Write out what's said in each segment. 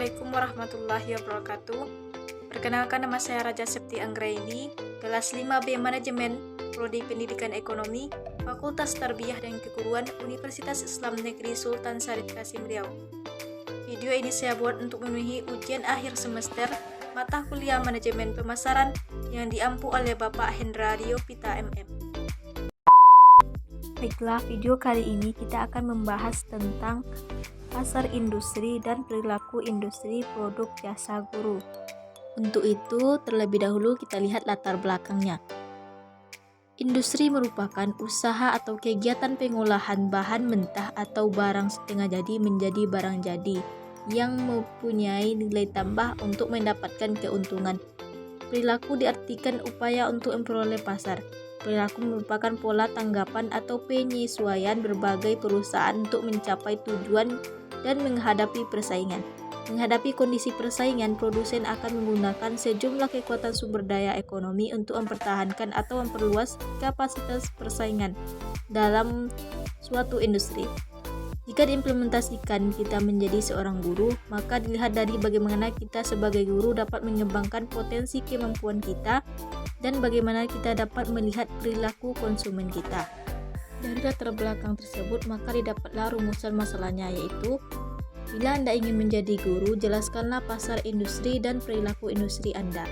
Assalamualaikum warahmatullahi wabarakatuh. Perkenalkan, nama saya Raja Septi Anggraini, kelas 5B Manajemen, Prodi Pendidikan Ekonomi, Fakultas Tarbiyah dan Keguruan, Universitas Islam Negeri Sultan Syarif Kasim Riau. Video ini saya buat untuk memenuhi ujian akhir semester mata kuliah Manajemen Pemasaran yang diampu oleh Bapak Hendra Riopita MM. Baiklah, video kali ini kita akan membahas tentang pasar industri dan perilaku industri produk jasa guru. Untuk itu, terlebih dahulu kita lihat latar belakangnya. Industri merupakan usaha atau kegiatan pengolahan bahan mentah atau barang setengah jadi menjadi barang jadi yang mempunyai nilai tambah untuk mendapatkan keuntungan. Perilaku diartikan upaya untuk memperoleh pasar. Perilaku merupakan pola tanggapan atau penyesuaian berbagai perusahaan untuk mencapai tujuan dan menghadapi persaingan. Menghadapi kondisi persaingan, produsen akan menggunakan sejumlah kekuatan sumber daya ekonomi untuk mempertahankan atau memperluas kapasitas persaingan dalam suatu industri. Jika diimplementasikan kita menjadi seorang guru, maka dilihat dari bagaimana kita sebagai guru dapat mengembangkan potensi kemampuan kita dan bagaimana kita dapat melihat perilaku konsumen kita. Dari latar belakang tersebut, maka didapatlah rumusan masalahnya, yaitu bila Anda ingin menjadi guru, jelaskanlah pasar industri dan perilaku industri Anda.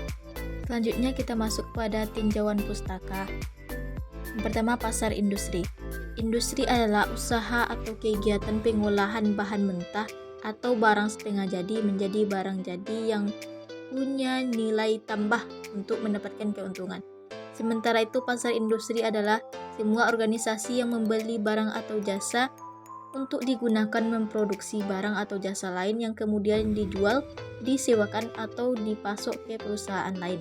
Selanjutnya kita masuk pada tinjauan pustaka. Yang pertama, pasar industri. Industri adalah usaha atau kegiatan pengolahan bahan mentah atau barang setengah jadi menjadi barang jadi yang punya nilai tambah untuk mendapatkan keuntungan. Sementara itu, pasar industri adalah semua organisasi yang membeli barang atau jasa untuk digunakan memproduksi barang atau jasa lain yang kemudian dijual, disewakan, atau dipasok ke perusahaan lain.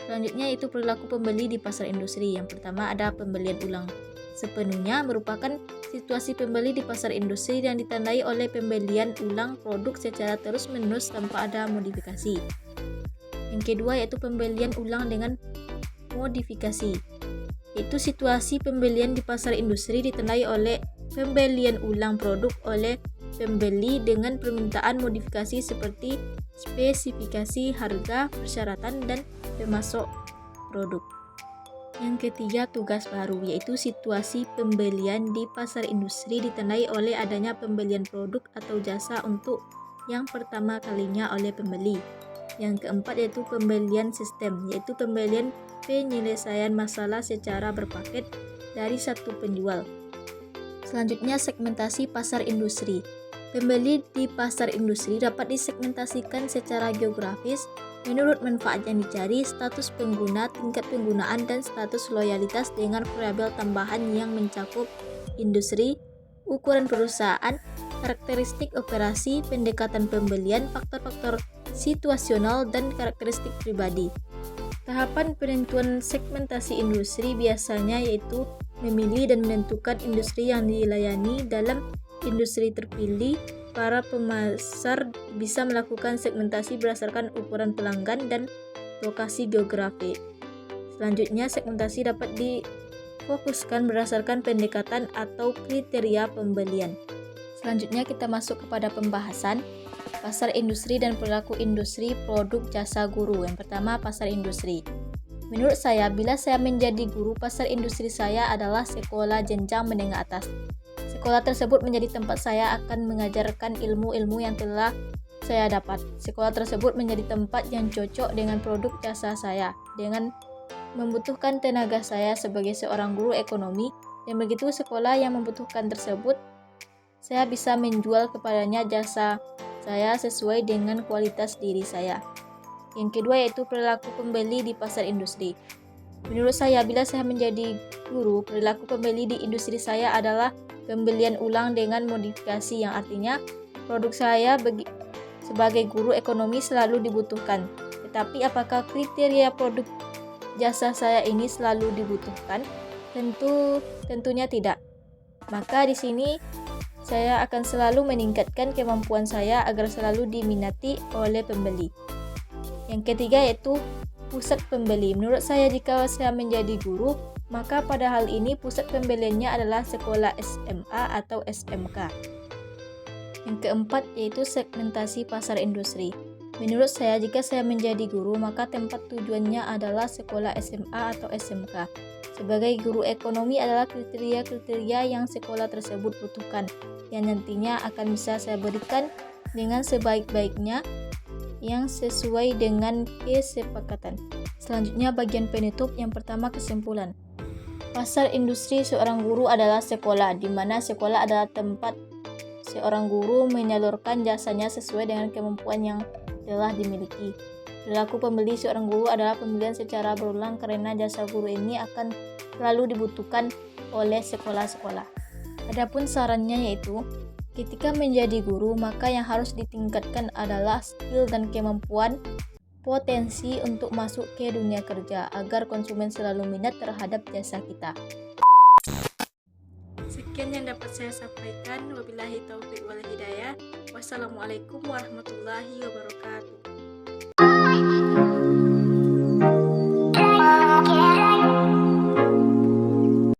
Selanjutnya itu perilaku pembeli di pasar industri. Yang pertama ada pembelian ulang. Sepenuhnya merupakan situasi pembeli di pasar industri yang ditandai oleh pembelian ulang produk secara terus-menerus tanpa ada modifikasi. Yang kedua yaitu pembelian ulang dengan modifikasi. Itu situasi pembelian di pasar industri ditandai oleh pembelian ulang produk oleh pembeli dengan permintaan modifikasi seperti spesifikasi, harga, persyaratan, dan pemasok produk. Yang ketiga, tugas baru, yaitu situasi pembelian di pasar industri ditandai oleh adanya pembelian produk atau jasa untuk yang pertama kalinya oleh pembeli. Yang keempat yaitu pembelian sistem, yaitu pembelian penyelesaian masalah secara berpaket dari satu penjual. Selanjutnya, segmentasi pasar industri. Pembeli di pasar industri dapat disegmentasikan secara geografis menurut manfaat yang dicari, status pengguna, tingkat penggunaan, dan status loyalitas dengan variabel tambahan yang mencakup industri, ukuran perusahaan, karakteristik operasi, pendekatan pembelian, faktor-faktor situasional, dan karakteristik pribadi. Tahapan penentuan segmentasi industri biasanya yaitu memilih dan menentukan industri yang dilayani. Dalam industri terpilih, para pemasar bisa melakukan segmentasi berdasarkan ukuran pelanggan dan lokasi geografi. Selanjutnya, segmentasi dapat difokuskan berdasarkan pendekatan atau kriteria pembelian. Selanjutnya kita masuk kepada pembahasan pasar industri dan perilaku industri produk jasa guru. Yang pertama, pasar industri. Menurut saya, bila saya menjadi guru, pasar industri saya adalah sekolah jenjang menengah atas. Sekolah tersebut menjadi tempat saya akan mengajarkan ilmu-ilmu yang telah saya dapat. Sekolah tersebut menjadi tempat yang cocok dengan produk jasa saya, dengan membutuhkan tenaga saya sebagai seorang guru ekonomi, dan begitu sekolah yang membutuhkan tersebut, saya bisa menjual kepadanya jasa saya sesuai dengan kualitas diri saya. Yang kedua yaitu perilaku pembeli di pasar industri. Menurut saya, bila saya menjadi guru, perilaku pembeli di industri saya adalah pembelian ulang dengan modifikasi, yang artinya produk saya sebagai guru ekonomi selalu dibutuhkan. Tetapi apakah kriteria produk jasa saya ini selalu dibutuhkan? Tentunya tidak. Maka di sini saya akan selalu meningkatkan kemampuan saya agar selalu diminati oleh pembeli. Yang ketiga yaitu pusat pembeli. Menurut saya, jika saya menjadi guru, maka pada hal ini pusat pembeliannya adalah sekolah SMA atau SMK. Yang keempat yaitu segmentasi pasar industri. Menurut saya, jika saya menjadi guru, maka tempat tujuannya adalah sekolah SMA atau SMK. Sebagai guru ekonomi adalah kriteria-kriteria yang sekolah tersebut butuhkan, yang nantinya akan bisa saya berikan dengan sebaik-baiknya yang sesuai dengan kesepakatan. Selanjutnya bagian penutup. Yang pertama, kesimpulan. Pasar industri seorang guru adalah sekolah, di mana sekolah adalah tempat seorang guru menyalurkan jasanya sesuai dengan kemampuan yang telah dimiliki. Perilaku pembeli seorang guru adalah pembelian secara berulang karena jasa guru ini akan selalu dibutuhkan oleh sekolah-sekolah. Adapun sarannya yaitu, ketika menjadi guru, maka yang harus ditingkatkan adalah skill dan kemampuan potensi untuk masuk ke dunia kerja agar konsumen selalu minat terhadap jasa kita. Sekian yang dapat saya sampaikan. Wabillahi taufiq wal hidayah. Wassalamualaikum warahmatullahi wabarakatuh.